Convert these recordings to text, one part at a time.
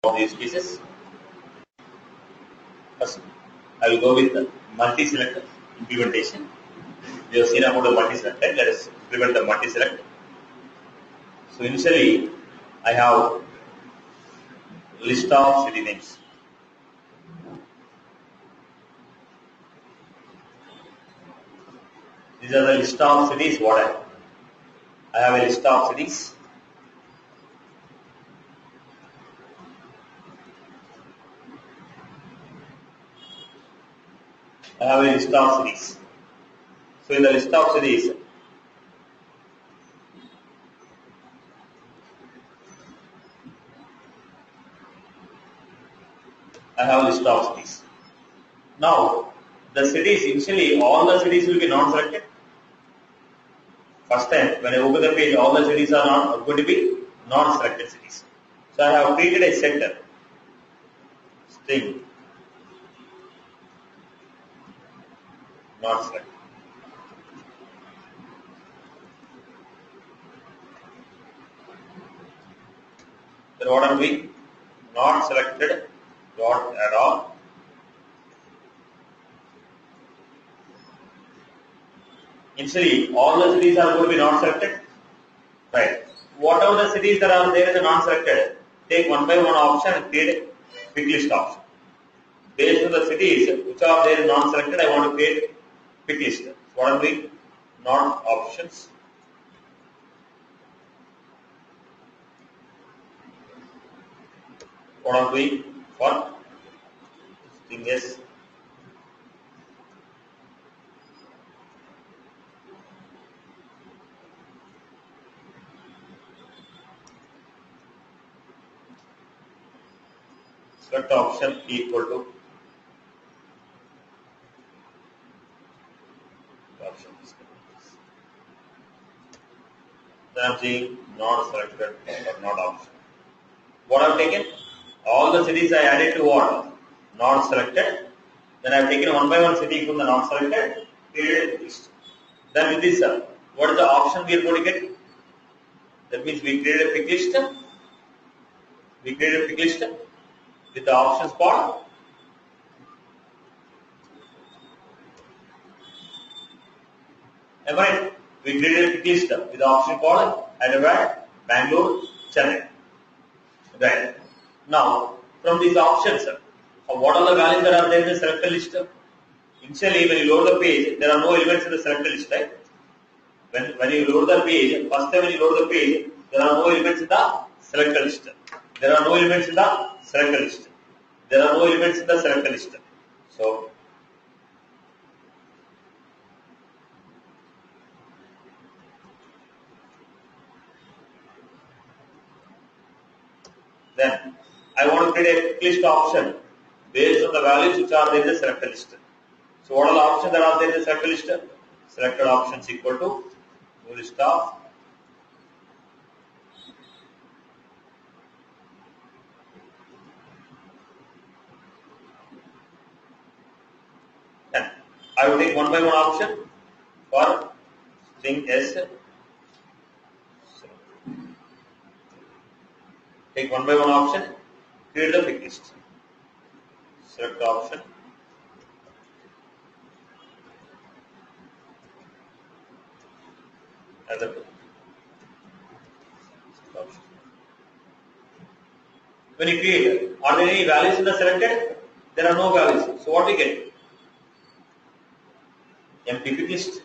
of the use cases. First, I will go with the multi-select implementation. We have seen about the multi-select. Let us implement the multi-select. So initially, I have list of city names. These are the list of cities. What I have a list of cities. I have a list of cities. So in the list of cities, I have a list of cities. Now, the cities, initially all the cities will be non-selected. First time, when I open the page, all the cities are not going to be non-selected cities. So I have created a sector, string, not selected. Then what are we? Not selected dot add all. Initially, all the cities are going to be not selected. Right. Whatever the cities that are there in the non-selected, take one by one option and create a quick list option. Based on the cities which are there in non-selected, I want to create quick list. So what are we? Not options. What are we for? String S. Select option equal to option. Then I am saying not selected or not option. What I have taken? All the cities I added to what? Not selected. Then I have taken one by one city from the not selected, created a list. Then with this, what is the option we are going to get? That means we created a pick list. We created a pick list with the options part. Am I right? We created a pick list with the option called Hyderabad, Bangalore, Chennai. Right. Now, from these options, what are the values that are there in the selected list? Initially, when you load the page, there are no elements in the selected list, right? When you load the page, first time when you load the page, there are no elements in the selected list. There are no elements in the selected list. There are no elements in the selected list. So, then I want to create a list option based on the values which are there in the selected list. So what are the options that are there in the selected list? Selected options equal to new list of then I will take one by one option for string S. Take one by one option, create the pick list. Select the option. As a option. When you create, are there any values in the selected? There are no values. So what we get? Empty pick list.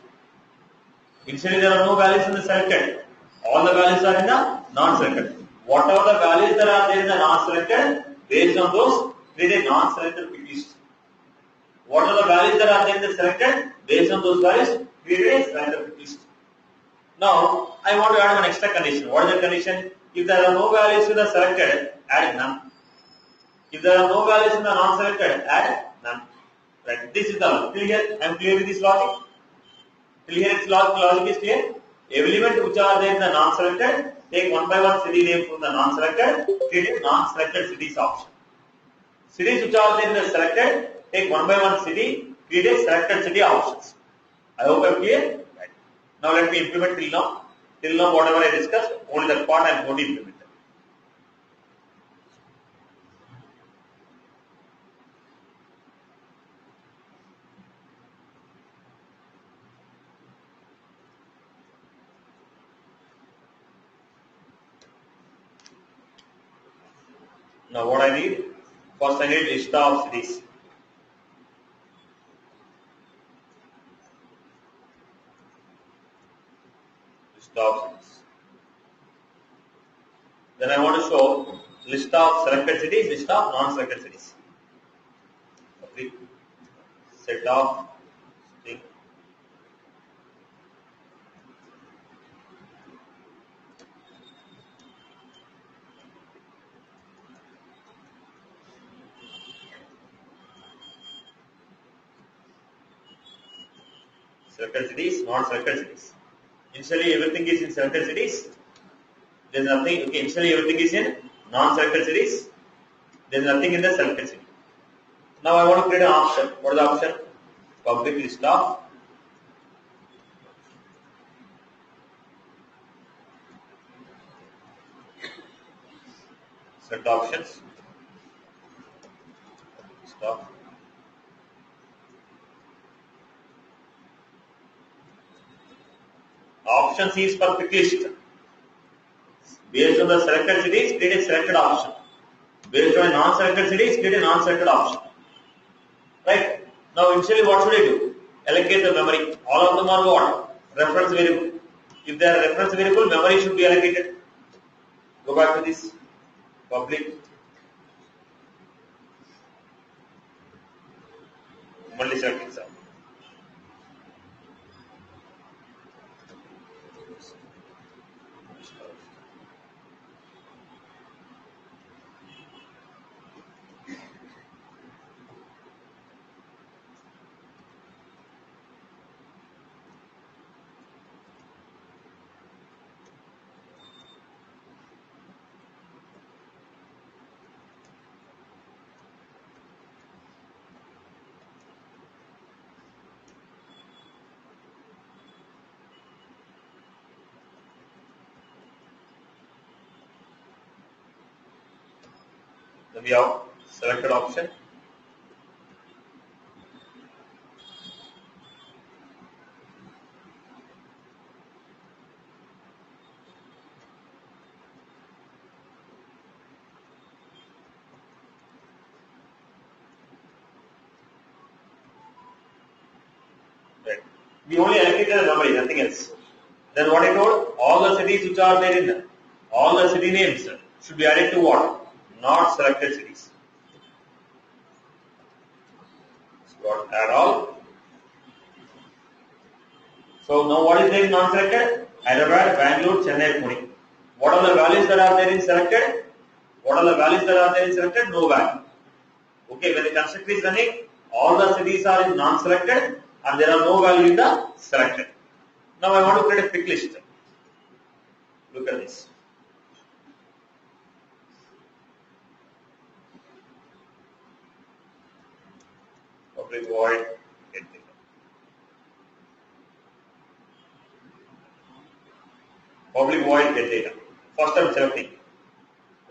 Initially there are no values in the selected. All the values are in the non-selected. Whatever the values that are there in the non-selected, based on those, create a non-selected pick list. What are the values that are there in the selected? Based on those values, create a selected pick list. Now, I want to add one extra condition. What is the condition? If there are no values in the selected, add none. If there are no values in the non-selected, add none. Right. This is the logic. Till here, I am clear with this logic. Till here, its logic is clear. Every element which are there in the non-selected, take one by one city name from the non-selected, create a non-selected cities option. Cities which are there in the selected, take one by one city, create a selected city options. I hope I am clear. Right. Now let me implement till now. Till now, whatever I discussed, only that part I am going to implement. Now what I need? First I need list of cities. List of cities. Then I want to show list of selected cities, list of non-selected cities. Okay. Set of string. Selected cities, non-selected cities. Initially everything is in selected cities. There is nothing. Okay, initially everything is in non-selected cities. There is nothing in the selected city. Now I want to create an option. What is the option? Public list of set options. Stop. Options is for pick list. Based on the selected cities, create a selected option. Based on non-selected cities, create a non-selected option. Right? Now initially what should I do? Allocate the memory. All of them are what? Reference variable. If they are reference variable, memory should be allocated. Go back to this. Public. MultiSelect exam. Then we have selected option. Right. We only allocated the memory, nothing else. Then what I told, all the cities which are there in all the city names should be added to what? Not selected cities. So add all. So now what is there in non-selected? Hyderabad, Bangalore, Chennai, Pune. What are the values that are there in selected? What are the values that are there in selected? No value. Okay, when the constructor is running, all the cities are in non-selected and there are no value in the selected. Now I want to create a pick list. Look at this. Public void get data. Public void get data. First I'm selecting.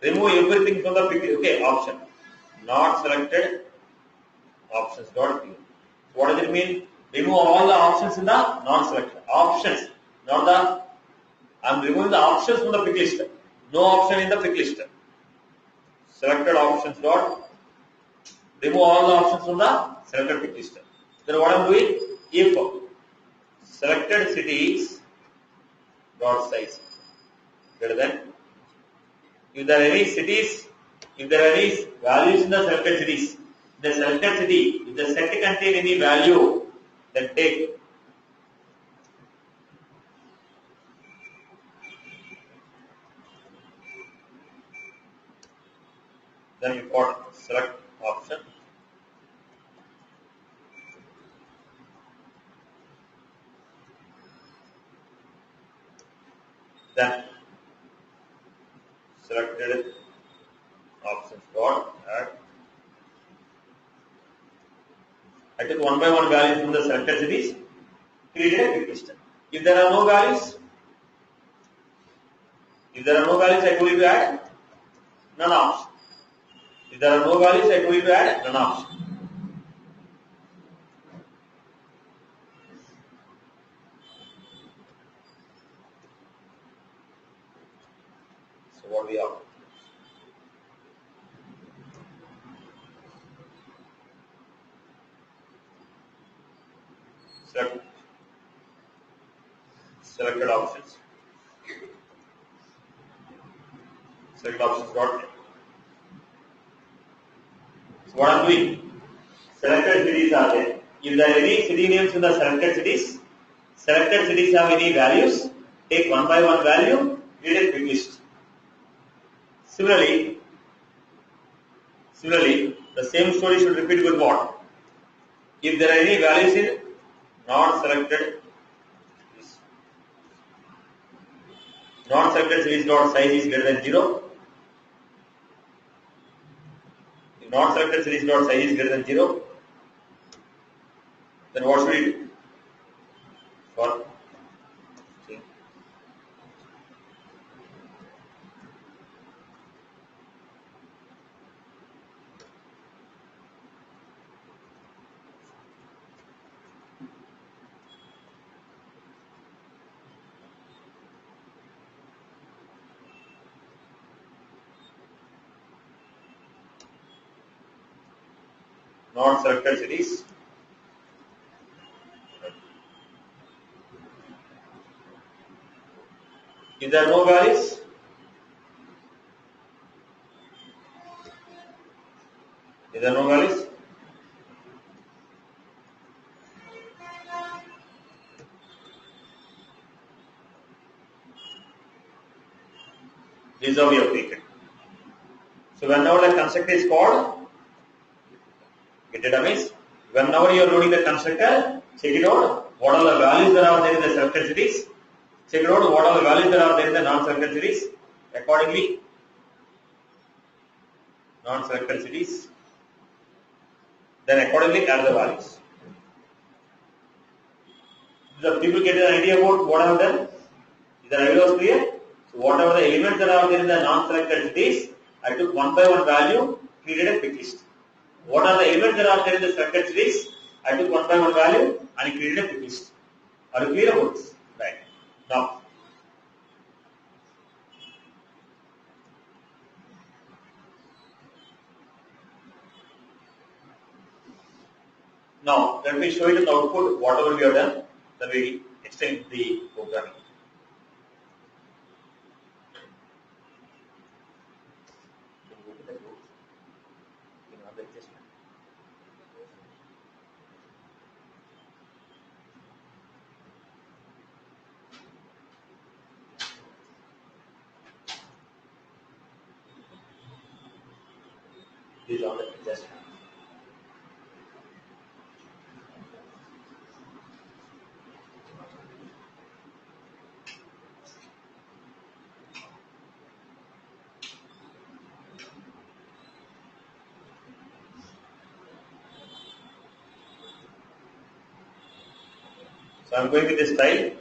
Remove everything from the pick. Okay, option. Not selected. Options dot view. What does it mean? Remove all the options in the non-selected. Options, not the. I'm removing the options from the pick list. No option in the pick list. Selected options dot. Remove all the options from the selected pick list. Then what I'm doing? If selected cities dot size greater than. If there are any cities, if there are any values in the selected cities, the selected city, if the set contain any value, then take. Then import select option. Then selected options dot add. I took one by one values from the selected cities, created a pick list. If there are no values, I told you to add none option. If there are no values, I told you to add none option. So what we have? select selected options. Select options dot. So what I'm doing? Selected cities are there. If there are any city names in the selected cities have any values, take one by one value, read a quick list. Similarly, the same story should repeat with what? If there are any values in not selected cities dot size is greater than 0. If not selected cities dot size is greater than 0, then what should we do? For not selected cities. If there are no values, this is how we have taken. So whenever the constructor is called, get it amiss. Whenever you are loading the constructor, check it out. What are the values that are there in the selected cities? Check it out. What are the values that are there in the non-selected cities? Accordingly, non-selected cities. Then accordingly add the values. The people get an idea about what I have done. Is the idea was clear? So whatever the elements that are there in the non-selected cities, I took one by one value, created a quick list. What are the elements that are there in the selected cities? I took one by one value and created a quick list. Are you clear about this? Right. Now let me show you the output, whatever we have done, then we extend the programming. These are the adjustments. So I am going with this style.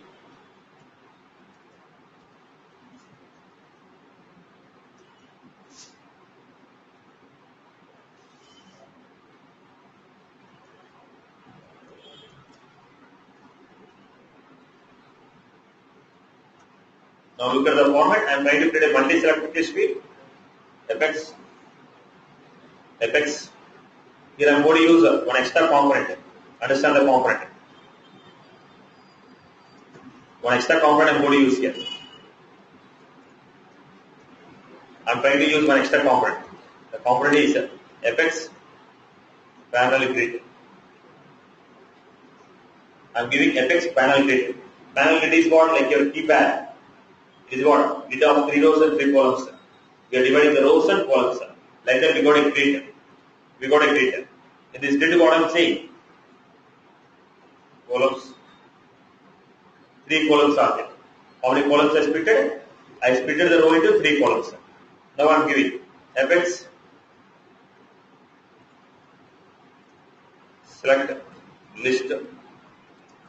Now look at the format. I am trying to create a multi-select quick suite. Apex. Here I am going to use one extra component. Understand the component. One extra component I am going to use here. I am trying to use one extra component. The component is Apex panel grid. I am giving Apex panel grid. Panel grid is what? Like your keypad. It is what? Grid of 3 rows and 3 columns. We are dividing the rows and columns. Like that we got a grid. In this grid what I am saying? Columns. 3 columns are there. How many columns I splitted? I splitted the row into 3 columns. Now I am giving Apex select list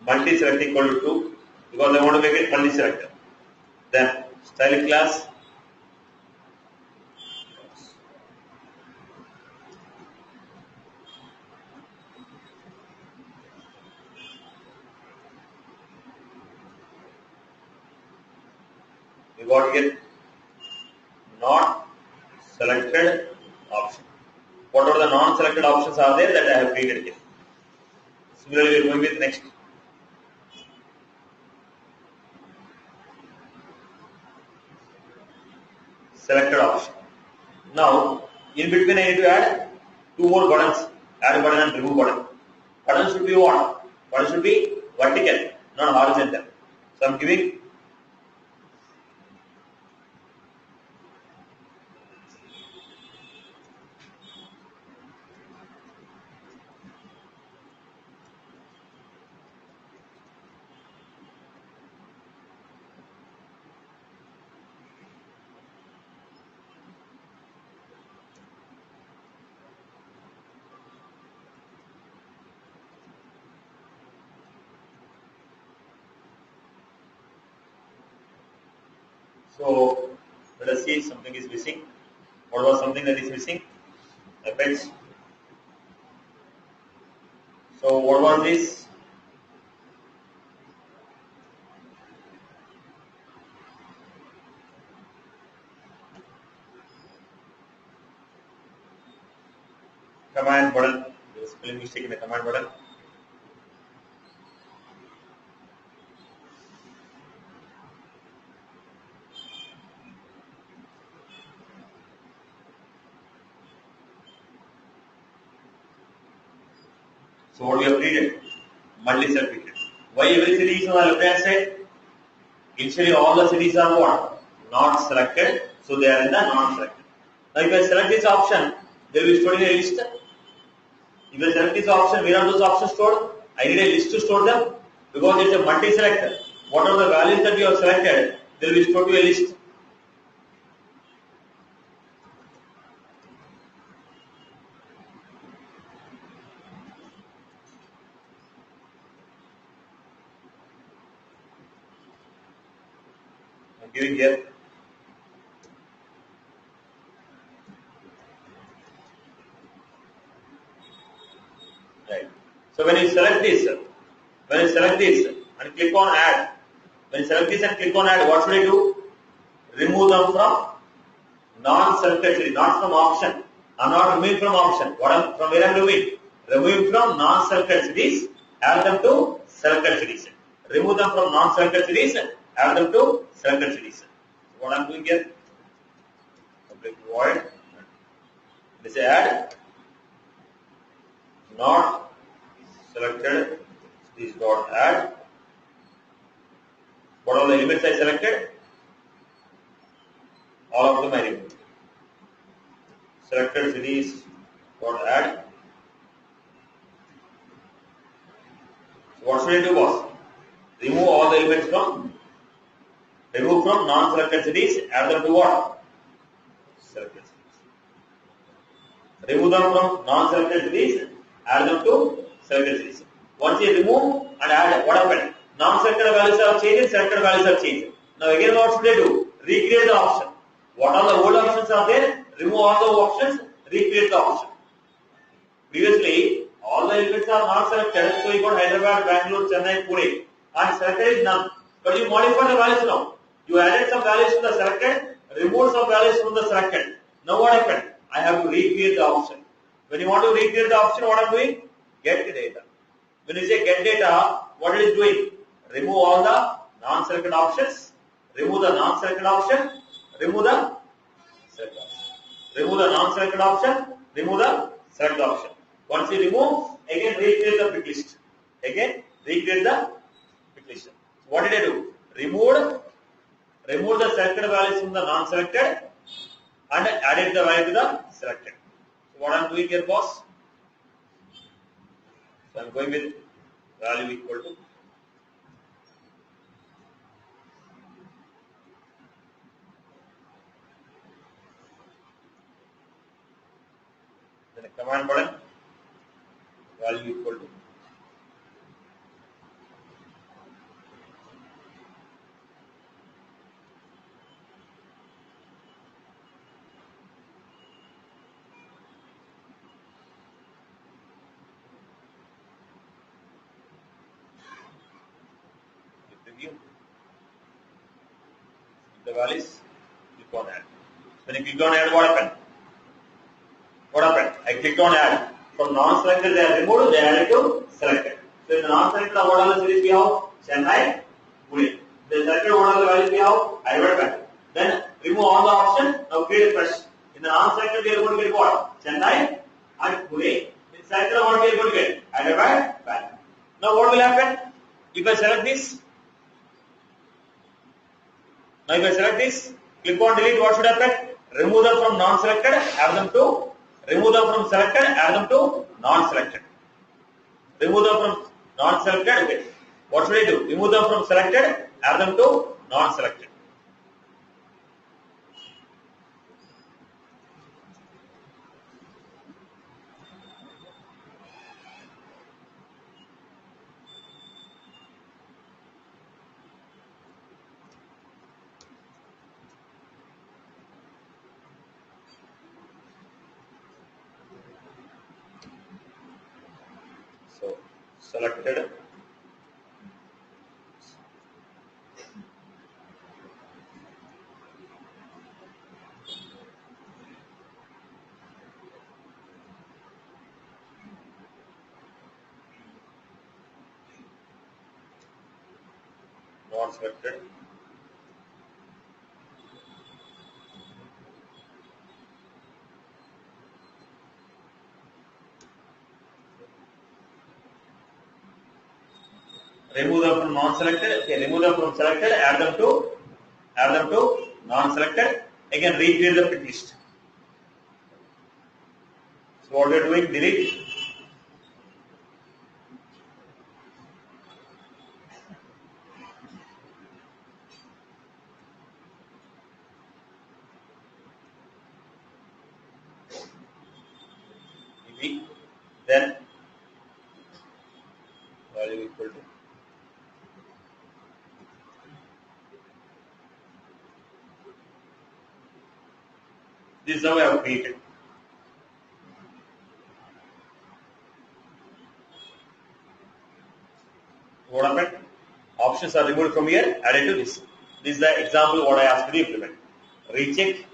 multi-select equal to 2 because I want to make it multi-select. Then style class we got here not selected option. What are the non-selected options are there that I have created here? Similarly, we are going with next selected option. Now, in between I need to add two more buttons, add button and remove button. Button should be what? Button should be vertical, not horizontal. So I am giving so let us see something is missing. What was something that is missing? Apex. So what was this? Command button. There is a spelling mistake in the command button. So what we have created? MultiSelect created. Why every city is on the left hand side? Initially all the cities are what? Not selected. So they are in the non-selected. Now if I select this option, they will be stored in a list. If I select this option, where are those options stored? I need a list to store them because it's a multi-select. Whatever the values that you have selected, they will be stored to a list. I'm giving here. Right. So when you select this and click on add, when you select this and click on add, what should I do? Remove them from non-selected city, not from option. I'm not removing from option. From where I'm removing? Removing from non-selected cities, add them to selected cities. Remove them from non-selected cities, add them to selected cities. So what I'm doing here? Complete void. This is add not selected cities dot add. What are the elements I selected? All of them I removed. Selected cities dot add. So what should I do, boss? Remove all the elements from non-selected cities, add them to what? Selected cities. Remove them from non-selected cities, add them to selected cities. Once you remove and add, what happened? Non-selected values are changed, selected values are changed. Now again what should I do? Recreate the option. What are the old options are there? Remove all the options, recreate the option. Previously, all the elements are not selected, so you got Hyderabad, Bangalore, Chennai, Pune, and selected is none. But you modify the values now. You added some values to the selected, removed some values from the selected. Now what happened? I have to recreate the option. When you want to recreate the option, what I'm doing? Get data. When you say get data, what it is doing? Remove all the non-selected options, remove the non-selected option, remove the selected option. Remove the non-selected option, remove the selected option. Once you remove, again recreate the pick list. Again, recreate the pick list. So what did I do? Remove the selected values from the non-selected and added the value to the selected. So what I am doing here, boss? So I am going with value equal to then a command button, value equal to preview. The values, click on add. When you click on add, what happened? What happened? I clicked on add. From non-selected they are removed, they are added to selected. So in the non-selected, what are the cities we have? Chennai, Pune. The selected, what are the values we have? Hyderabad. Then remove all the options. Now create a fresh. In the non-selected, we are going to get what? Chennai and Pune. In selected, what we are going to get? Hyderabad, Bangalore. Now what will happen? If I select this, click on delete, what should happen? Remove them from non-selected, add them to, remove them from selected, add them to non-selected. Remove them from non-selected, okay. What should I do? Remove them from selected, add them to non-selected. So, selected. Not selected. Remove them from non-selected. Okay, remove them from selected. Add them to non-selected. Again, recreate the pick list. So what we are doing? Delete. Then value equal to this is how I have created. What happened? Options are removed from here, added to this. This is the example what I asked you to implement. Recheck.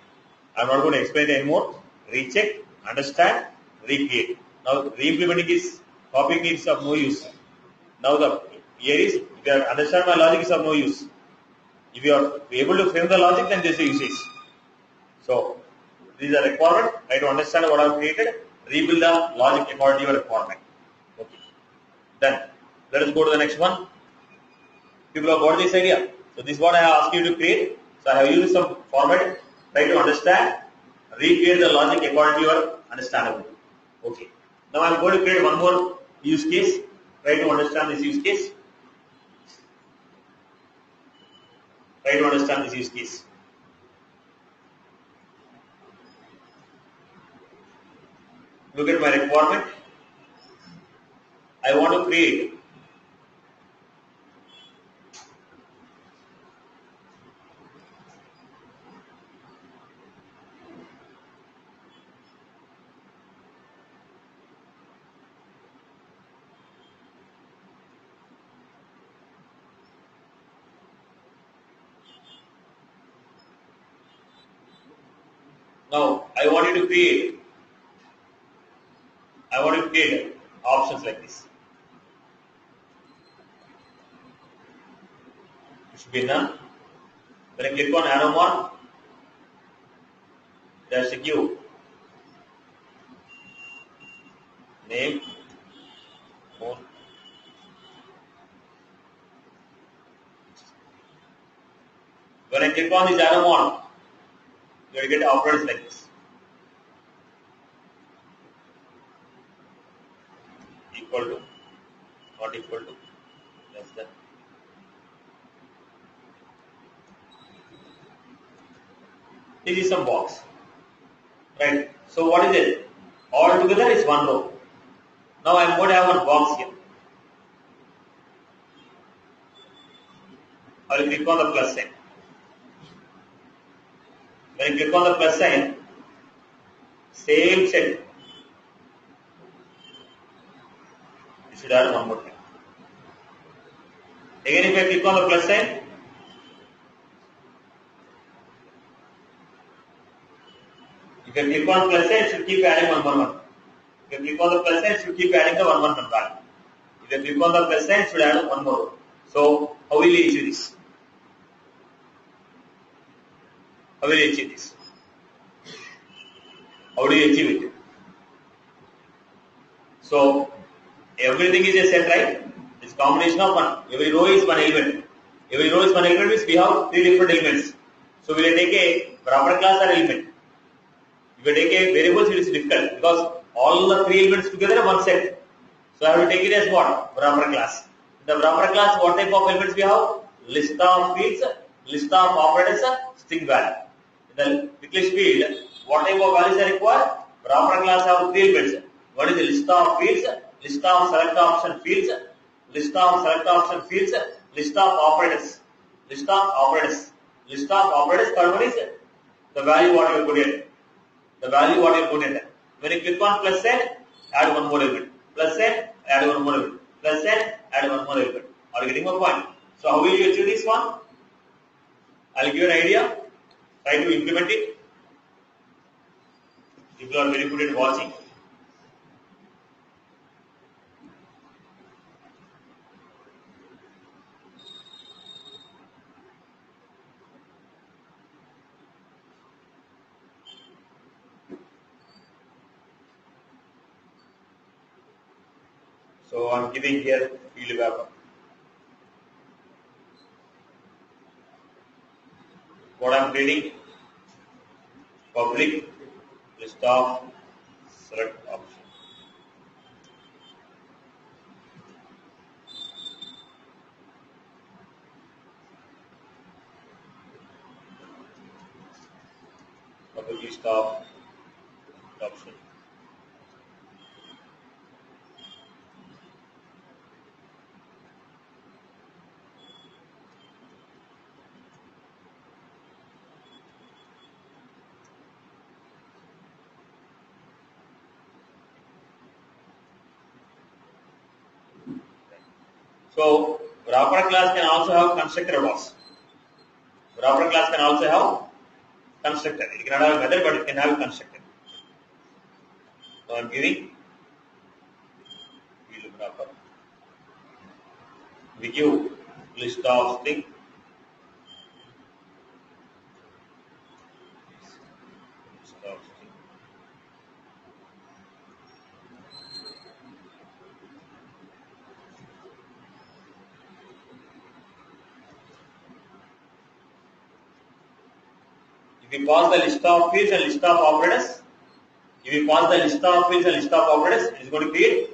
I'm not going to explain it anymore. Recheck, understand, recreate. Now re-implementing this topic is of no use. Now the here is, if you understand my logic, is of no use. If you are able to frame the logic, then this is usage. So this is a requirement. Try to understand what I have created. Rebuild the logic according to your requirement. Okay. Then let us go to the next one. People have got this idea. So this is what I have asked you to create. So I have used some format. Try to understand. Recreate the logic according to your understandable. Okay. Now I am going to create one more use case. Try to understand this use case. Try to understand this use case. Look at my requirement. I want to create now I want you to create options like this. It should be none. When I click on arrow mark, there's a queue. Name, phone. When I click on this arrow mark, you will get operators like this. Equal to, not equal to, less than. This is some box. Right. So what is it? All together is one row. Now I am going to have one box here. I will click on the plus sign. When I click on the plus sign, same set. You should add one more thing. Again, if I click on the plus sign, if I click on plus sign, it should keep adding 111. If I click on the plus sign, it should keep adding the 111 value. If I click on the plus sign, it should add one more. So how will we issue this? How will you achieve this? How do you achieve it? So everything is a set, right? It's combination of one. Every row is one element. Every row is one element means we have three different elements. So we will take a proper class or element. If you take a variables, it is difficult because all the three elements together are one set. So I will take it as what? Proper class. In the proper class, what type of elements we have? List of fields, list of operators, string value. In the English field, what type of values are required? Proper class have three elements. One is the list of fields, list of select option fields, list of select option fields, list of operators, list of operators, list of operators. Third one is the value what you put in. The value what you put in. When you click on plus n, add one more element. Plus n, add one more element. Plus n, add one more element. Are you getting my point? So how will you achieve this one? I'll give you an idea. Try to implement it. If you are very good at watching. So I'm giving here field wrapper. What I'm creating? Public list of select option. Public list of option. So wrapper class can also have constructor box. Wrapper class can also have constructor. It cannot have a method, but it can have a constructor. So I'm giving field wrapper. We give list of string. List of string. If you pass the list of fields and list of operators, if you pass the list of fields and list of operators, it is going to create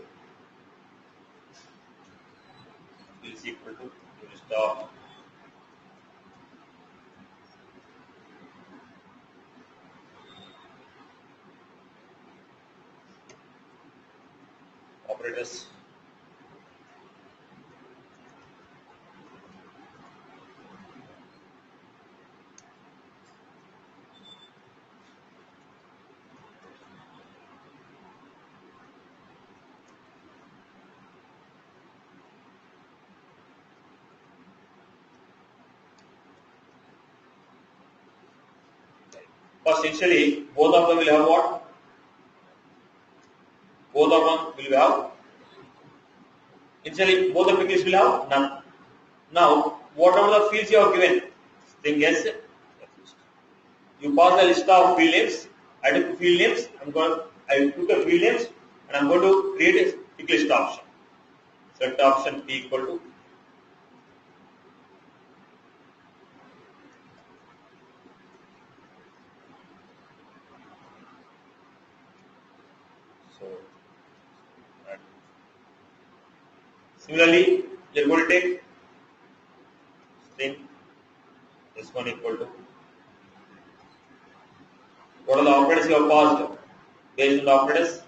is equal to list of operators. First, initially, both of them will have what? Both of them will have. Initially, both the packages will have none. Now, whatever the fields you have given, string S, you pass the list of field names. I took field names. I took the field names, and I'm going to create a tick list option. Select option P equal to. So, similarly, you're going to take string S1 equal to. What are the operators you have passed? Based on the operators,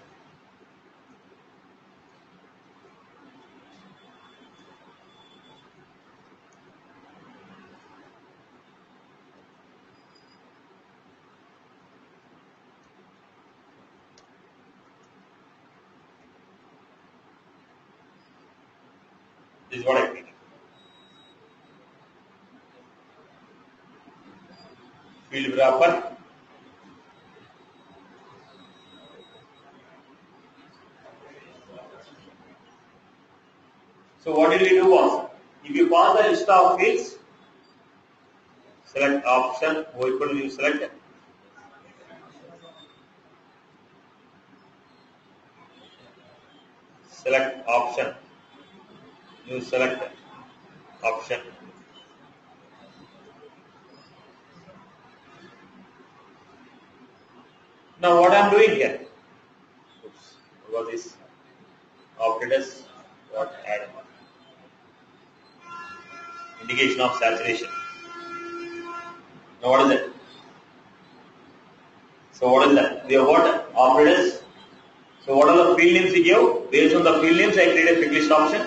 this is what I think. Field wrapper. So what did we do was, if you pass the list of fields, select option, O equal to use select. Select option, use select option. Now what I am doing here? Oops, what was this? Operators, what add? Indication of saturation. Now what is it? So what is that? We have what? Operators. So what are the field names we give? Based on the field names, I create a pick list option.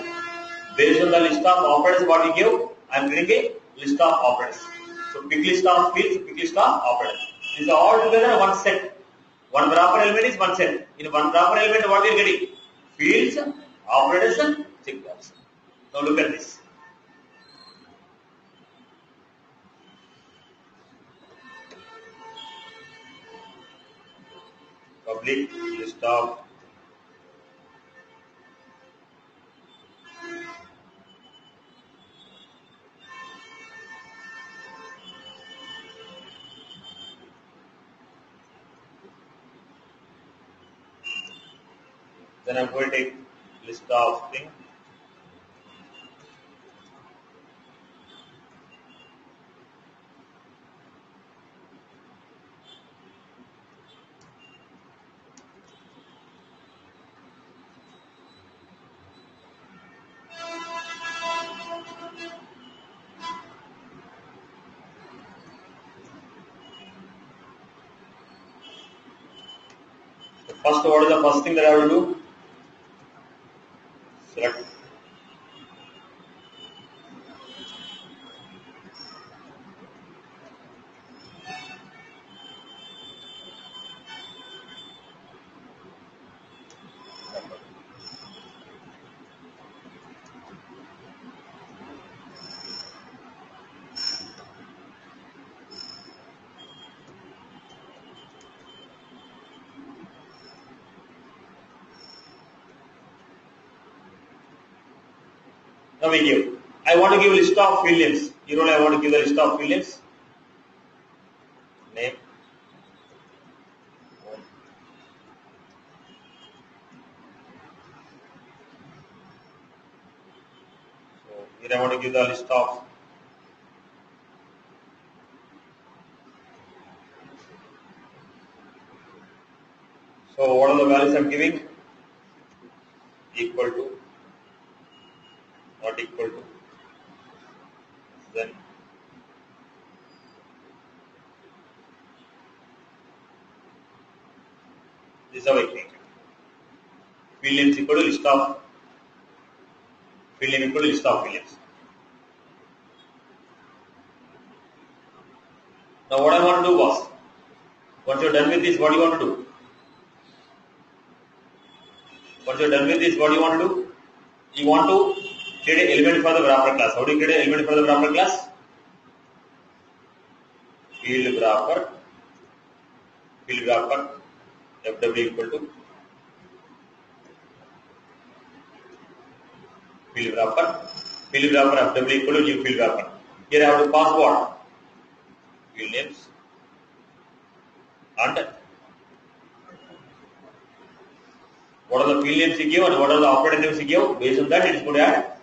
Based on the list of operators what we give, I am creating a list of operators. So pick list of fields, pick list of operators. These are all together one set. One wrapper element is one set. In one wrapper element, what we are getting? Fields, operators, and checkbox. Now look at this. Public list of then I'm going to take list of thing. So first, what is the first thing that I will do? Select. Now we give. I want to give a list of field names. You know I want to give the list of field names. Name. So here I want to give the list of so what are the values I'm giving? Equal to, not equal to, then this is how I create. Field names equal to list of field name equal to list of field names. Now what I want to do was, once you're done with this, what do you want to do? Once you're done with this, what do you want to do? You want to create an element for the wrapper class. How do you create an element for the wrapper class? Field wrapper, FW equal to field wrapper FW equal to new field wrapper. Here I have to pass what? Field names and what are the field names you give and what are the operator names you give. Based on that, it is going to add.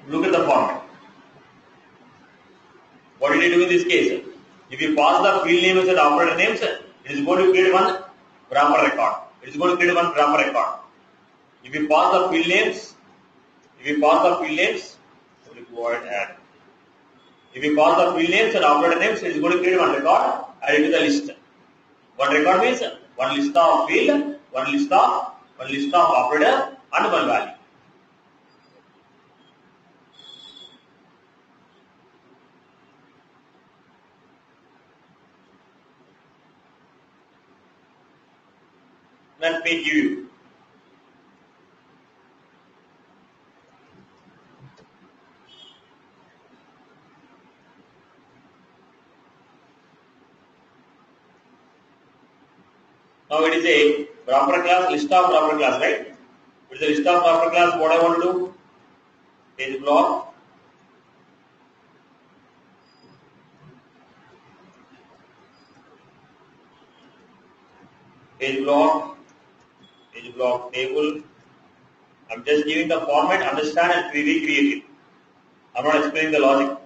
Look at the format. What did you do in this case? If you pass the field names and operator names, it is going to create one wrapper record. It is going to create one wrapper record. If you pass the field names, we will go ahead and add. If you pass the field names and operator names, it is going to create one record, add it to the list. One record means one list of field, one list of operator, and one value. Let me give you. Now it is a wrapper class, list of wrapper class, right? It is a list of wrapper class. What I want to do? page block, page block, page block table. I'm just giving the format, understand and recreate it. I'm not explaining the logic.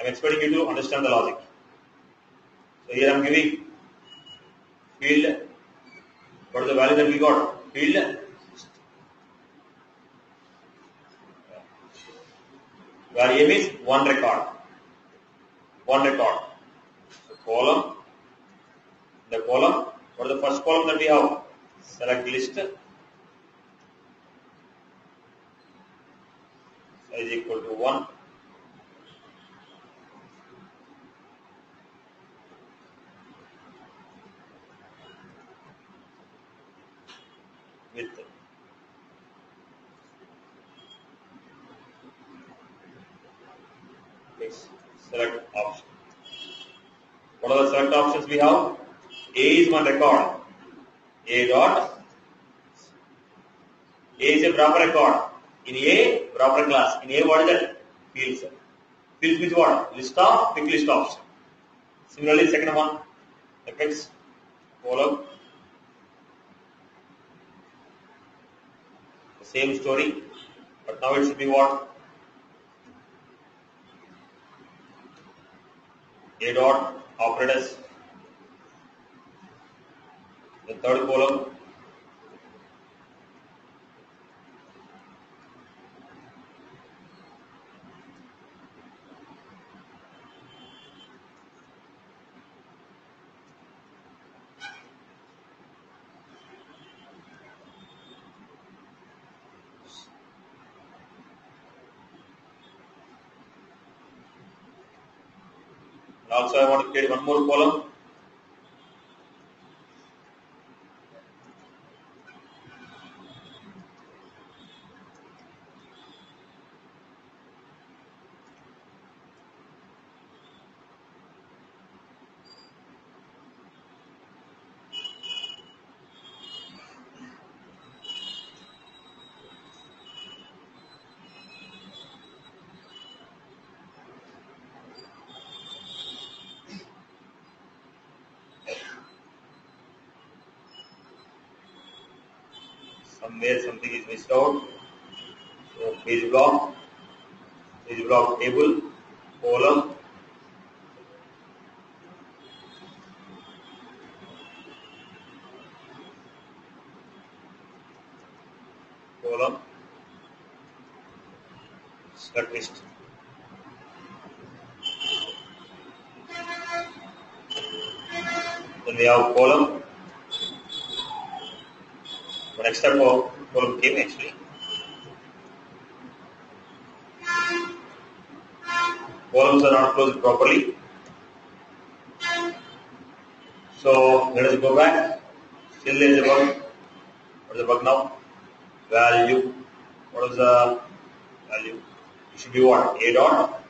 I'm expecting you to understand the logic. So here I'm giving field. What is the value that we got? Field. Where aim is one record. One record. So column. The column. What is the first column that we have? Select list. Size equal to 1. With select option. What are the select options we have? A is one record. A dot. A is a proper record. In A, proper class. In A, what is that? Fields. Fields means what? List of, pick list option. Similarly, second one, apex, column. The same story, but now it should be what? A dot operators. The third column. And also I want to create one more column. Somewhere something is missed out. So page block table, column, select list. Then we have column. The next step of column came actually. Columns are not closed properly. So let us go back. Still there is a bug. What is the bug now? Value. What is the value? It should be what? A dot.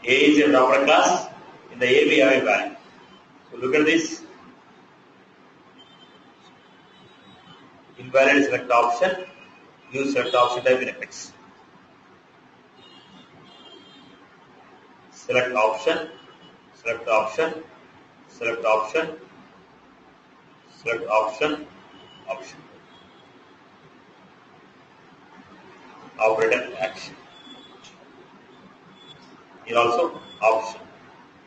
A is a proper class. In the A we have a value. So look at this. Invalid select option. Use select option type in Apex. Select option. Select option. Select option. Select option. Option. Operator action. Here also option.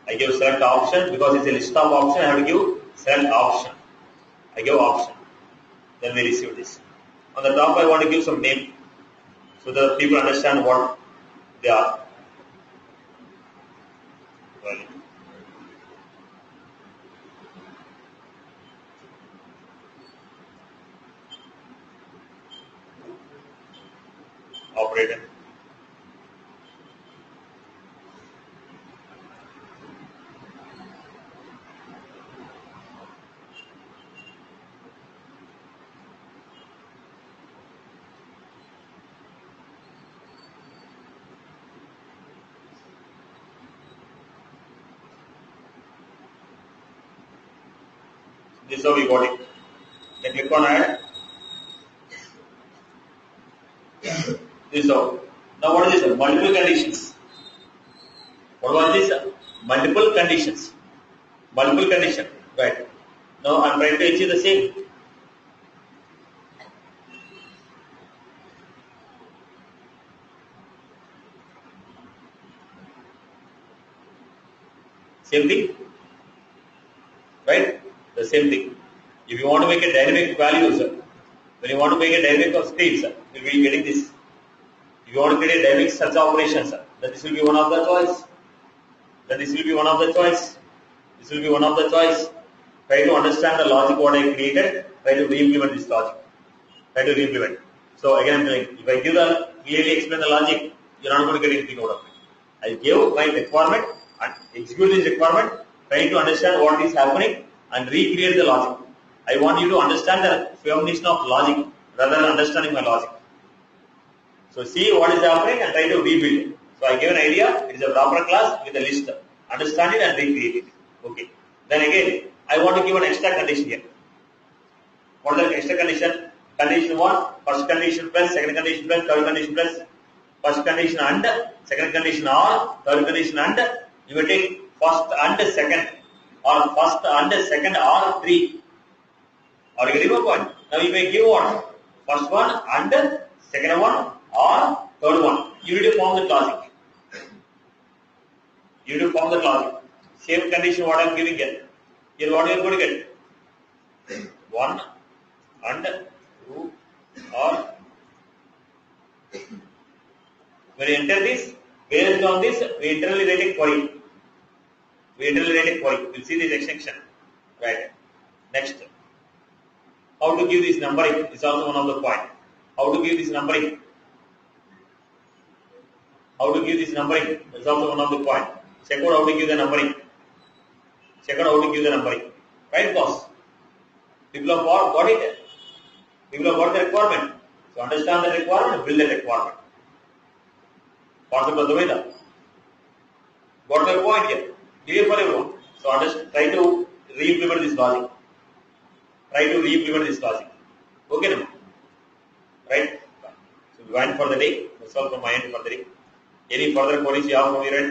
I give select option because it's a list of options. I have to give select option. I give option. Then we receive this. On the top, I want to give some name so that people understand what they are. Value. Operator. This is how we got it. Then click on add. This out. Now what is this? Multiple conditions. What was this? Multiple conditions. Multiple condition. Right. Now I am trying to achieve the same. Same thing. Right? The same thing. If you want to make a dynamic value, sir, when you want to make a dynamic of screen, sir, you will be getting this. If you want to create a dynamic search operation, sir, then this will be one of the choice. Then this will be one of the choice. This will be one of the choice. Try to understand the logic what I created. Try to re-implement this logic. Try to re-implement. So again, I'm telling, if I give the clearly explain the logic, you're not going to get anything out of it. I give my requirement and execute this requirement. Try to understand what is happening and recreate the logic. I want you to understand the foundation of logic rather than understanding my logic. So see what is happening and try to rebuild it. So I give an idea, it is a proper class with a list. Understand it and recreate it. Okay. Then again, I want to give an extra condition here. What is the extra condition? Condition 1, first condition plus, second condition plus, third condition plus, first condition and, second condition or, third condition and, you may take first and second, or first and second or 3. Are you getting my point? Now you may give what? First one and second one or third one. You need to form the logic. You need to form the logic. Same condition what I am giving here. Here what you are going to get? 1 and 2 or when you enter this, based on this, we internally write a query. We'll see this extension. Right. Next. How to give this numbering is also one of the point. How to give this numbering? Is also one of the point. Check out how to give the numbering. Right, boss? People have got it. People have got the requirement. So understand the requirement, build the requirement. Concept of the way. Got my point here? Clear for everyone. So try to re-implement this logic. Okay, now? Right? So we went for the day. That's all from my end for the day. Any further queries you have from your end?